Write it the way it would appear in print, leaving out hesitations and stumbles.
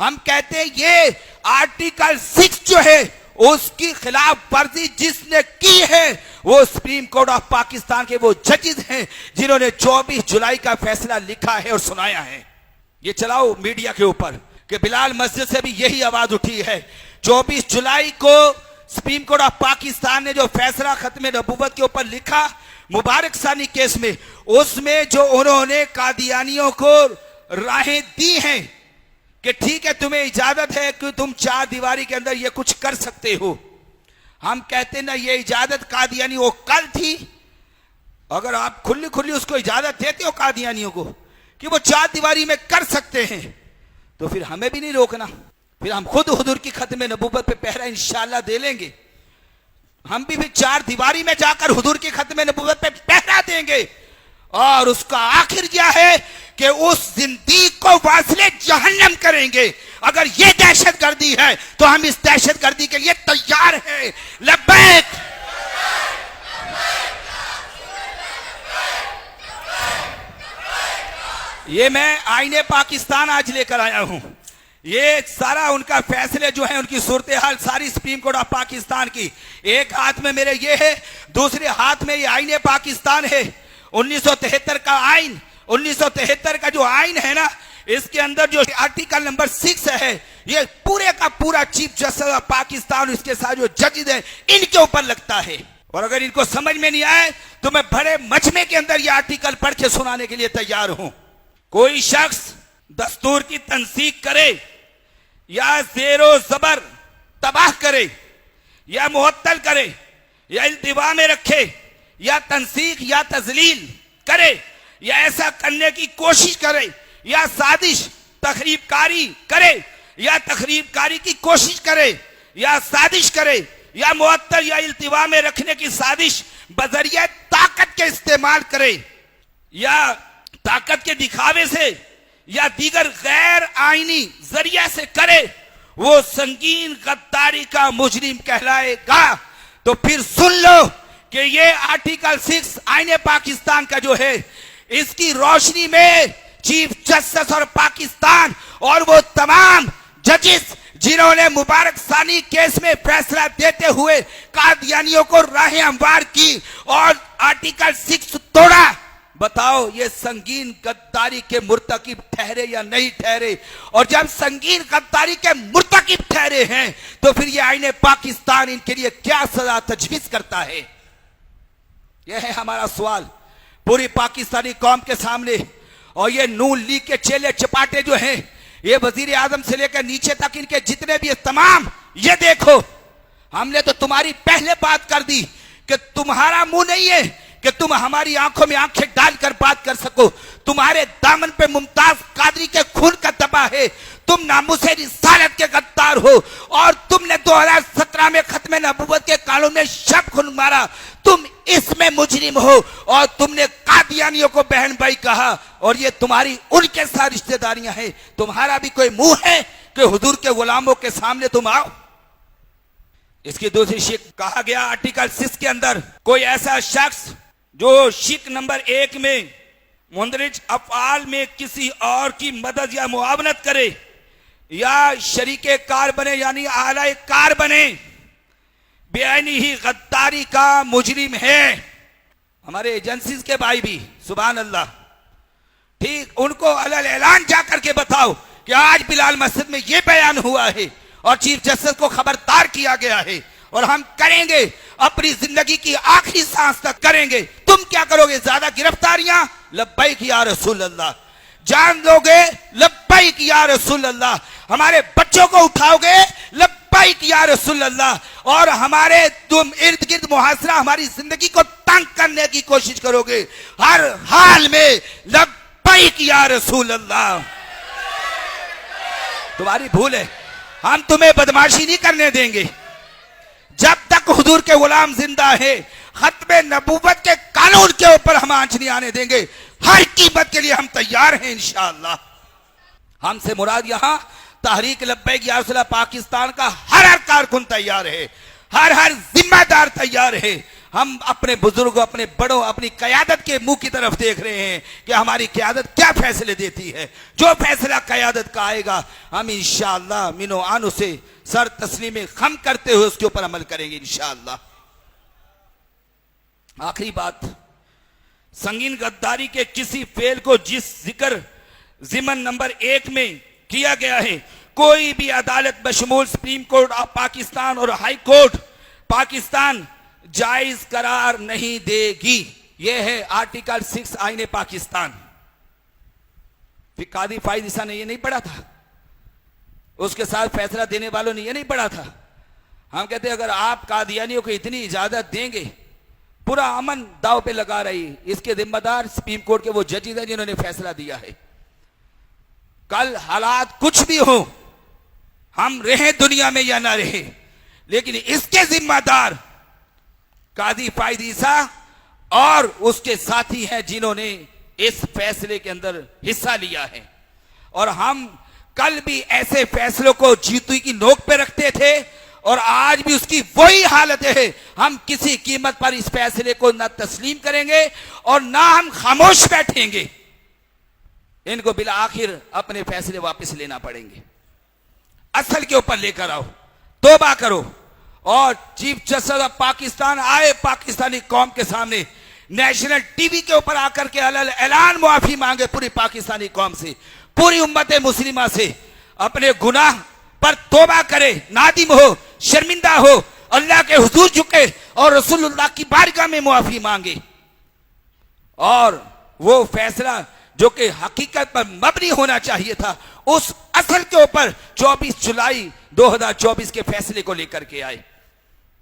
हम कहते हैं ये आर्टिकल 6 जो है उसकी खिलाफ वर्जी जिसने की है वो सुप्रीम कोर्ट ऑफ पाकिस्तान के वो जजेस हैं जिन्होंने 24 जुलाई का फैसला लिखा है और सुनाया है। ये चलाओ मीडिया के ऊपर कि बिलाल मस्जिद से भी यही आवाज उठी है। 24 जुलाई को सुप्रीम कोर्ट ऑफ पाकिस्तान ने जो फैसला खत्म नबूवत के ऊपर लिखा मुबारक सानी केस में, उसमें जो उन्होंने कादियानियों को राहें दी हैं कि ठीक है तुम्हें इजाजत है कि तुम 4 दीवारी के अंदर ये कुछ कर सकते हो। हम कहते ना ये इजाजत कादियानी वो कल थी। अगर आप खुली खुली उसको इजाजत देते हो कादियानियों को कि वो 4 दीवारी में कर सकते हैं तो फिर हमें भी नहीं रोकना। फिर हम खुद हुजूर की खत्म नबूवत पे पहरा इंशाअल्लाह दे लेंगे। हम भी फिर 4 दीवारी में जाकर हुजूर की खत्म नबूवत पे पहरा देंगे। और उसका आखिर क्या है कि उस जिंदगी को वासले जहन्नम करेंगे। अगर ये दहशतगर्दी है तो हम इस दहशतगर्दी के लिए तैयार हैं। लब्बैक ये मैं आईने पाकिस्तान आज लेकर आया हूं। ये सारा उनका फैसले जो है उनकी सूरत हाल सारी सुप्रीम कोर्ट ऑफ पाकिस्तान की, एक हाथ में मेरे ये है, दूसरे हाथ में ये आईने पाकिस्तान है। 1973 का आइन, 1973 का जो आइन है ना, इसके अंदर जो आर्टिकल नंबर 6 है ये पूरे का पूरा चीफ जस्टिस ऑफ पाकिस्तान इसके साथ जो जजेस हैं इनके ऊपर लगता है। और अगर इनको समझ में नहीं आए तो मैं बड़े मजमे के अंदर ये आर्टिकल पढ़ के सुनाने के लिए तैयार हूं। कोई शख्स दस्तूर की तंसीक करे या ज़ेरो ज़बर तबाह करे या मुअत्तल करे या इल्तिवा में रखे या तंसीक या तजलील करे या ऐसा करने की कोशिश करे या साजिश तखरीबकारी करे या तखरीबकारी की कोशिश करे या साजिश करे या मुअत्तल या इल्तिवा में रखने की साजिश बजरिया ताकत के इस्तेमाल करे या ताकत के दिखावे से या दीगर गैर आईनी जरिया से करे, वो संगीन गद्दारी का मुजरिम कहलाएगा। तो फिर सुन लो कि ये आर्टिकल 6 आईने पाकिस्तान का जो है इसकी रोशनी में चीफ जस्टिस और पाकिस्तान और वो तमाम जजेस जिन्होंने मुबारक सानी केस में फैसला देते हुए कादियानियों को राहें हमवार की और आर्टिकल 6 तोड़ा, बताओ ये संगीन गद्दारी के मुर्तकिब ठहरे या नहीं ठहरे। और जब संगीन गद्दारी के मुर्तकिब ठहरे हैं तो फिर ये आईने पाकिस्तान इनके लिए क्या सजा तजवीज करता है? यह है हमारा सवाल पूरी पाकिस्तानी कौम के सामने। और ये नून लीग के चेले चपाटे जो हैं, ये वजीर आजम से लेकर नीचे तक इनके जितने भी तमाम, ये देखो हमने तो तुम्हारी पहले बात कर दी कि तुम्हारा मुंह नहीं है कि तुम हमारी आंखों में आंखें डालकर बात कर सको। तुम्हारे दामन पे मुमताज कादरी के खून का दबा है। तुम नामुसे रिसालत के गद्दार हो और तुमने 2017 में खत्म नबूवत के कानून में शब खून मारा। तुम इसमें मुजरिम हो और तुमने कादियानियों को बहन भाई कहा और ये तुम्हारी उनके साथ रिश्तेदारियां हैं। तुम्हारा भी कोई मुंह है कि हुजूर के गुलामों के सामने तुम आओ? इसकी दूसरी शिक कहा गया आर्टिकल 6 के अंदर, कोई ऐसा शख्स जो शिक नंबर 1 में मुंदरिज अफआल में किसी और की मदद या मुआवनत करे या शरीके कार बने यानी आलाए कार बने, बेआईनी ही गद्दारी का मुजरिम है। हमारे एजेंसीज के भाई भी सुभान अल्लाह, ठीक उनको अलल ऐलान जाकर के बताओ कि आज बिलाल मस्जिद में यह बयान हुआ है और चीफ जस्टिस को खबरदार किया गया है और हम करेंगे, अपनी जिंदगी की आखिरी सांस तक करेंगे। तुम क्या करोगे? ज्यादा गिरफ्तारियां? लब्बैक या रसूल अल्लाह। जान लोगे? लब्बैक या रसूल अल्लाह। हमारे बच्चों को उठाओगे? लब्बैक या रसूल अल्लाह। और हमारे तुम इर्द गिर्द मुहासरा हमारी जिंदगी को तंग करने की कोशिश करोगे, हर हाल में लब्बैक या रसूल अल्लाह। तुम्हारी भूल है, हम तुम्हें बदमाशी नहीं करने देंगे जब तक हुजूर के गुलाम जिंदा है। खत्म नबूवत के कानून के ऊपर हम आंच नहीं आने देंगे। हर कीमत के लिए हम तैयार हैं इंशाअल्लाह। हमसे मुराद यहां तहरीक लब्बैक या रसूल पाकिस्तान का हर कारकुन तैयार है, हर जिम्मेदार तैयार है। हम अपने बुजुर्गों, अपने बड़ों, अपनी क़यादत के मुंह की तरफ देख रहे हैं कि हमारी क़यादत क्या फैसले देती है। जो फैसला क़यादत का आएगा हम इंशाअल्लाह मिनो आनो से सर तस्लीम खम करते हुए उसके ऊपर अमल करेंगे इंशाअल्लाह। आखिरी बात, संगीन गद्दारी के किसी फेल को जिस जिक्र जिमन नंबर 1 में किया गया है, कोई भी अदालत बशमूल सुप्रीम कोर्ट ऑफ पाकिस्तान और हाई कोर्ट पाकिस्तान जायज करार नहीं देगी। यह है आर्टिकल 6 आईने पाकिस्तान। फिर कादी फाइज ईसा ने यह नहीं पढ़ा था, उसके साथ फैसला देने वालों ने यह नहीं पढ़ा था। हम कहते अगर आप कादियानियों को इतनी इजाजत देंगे, पूरा अमन दाव पे लगा रही, इसके जिम्मेदार सुप्रीम कोर्ट के वो जजेस हैं जिन्होंने फैसला दिया है। कल हालात कुछ भी हो, हम रहे दुनिया में या ना रहे, लेकिन इसके जिम्मेदार कादी फाइज ईसा और उसके साथी हैं जिन्होंने इस फैसले के अंदर हिस्सा लिया है। और हम कल भी ऐसे फैसलों को जीतू की नोक पे रखते थे और आज भी उसकी वही हालत है। हम किसी कीमत पर इस फैसले को न तस्लीम करेंगे और ना हम खामोश बैठेंगे। इनको बिला आखिर अपने फैसले वापस लेना पड़ेंगे। असल के ऊपर लेकर आओ, तौबा करो और चीफ जस्टिस ऑफ पाकिस्तान आए, पाकिस्तानी कौम के सामने नेशनल टीवी के ऊपर आकर के ऐलान मुआफी मांगे पूरी पाकिस्तानी कौम से, पूरी उम्मत मुस्लिमा से, अपने गुनाह पर तौबा करे, नादिम हो, शर्मिंदा हो, अल्लाह के हुजूर झुके और रसूलुल्लाह की बारगाह में मुआफी मांगे। और वो फैसला जो कि हकीकत पर मबनी होना चाहिए था, उस असल के ऊपर 24 जुलाई 2024 के फैसले को लेकर के आए।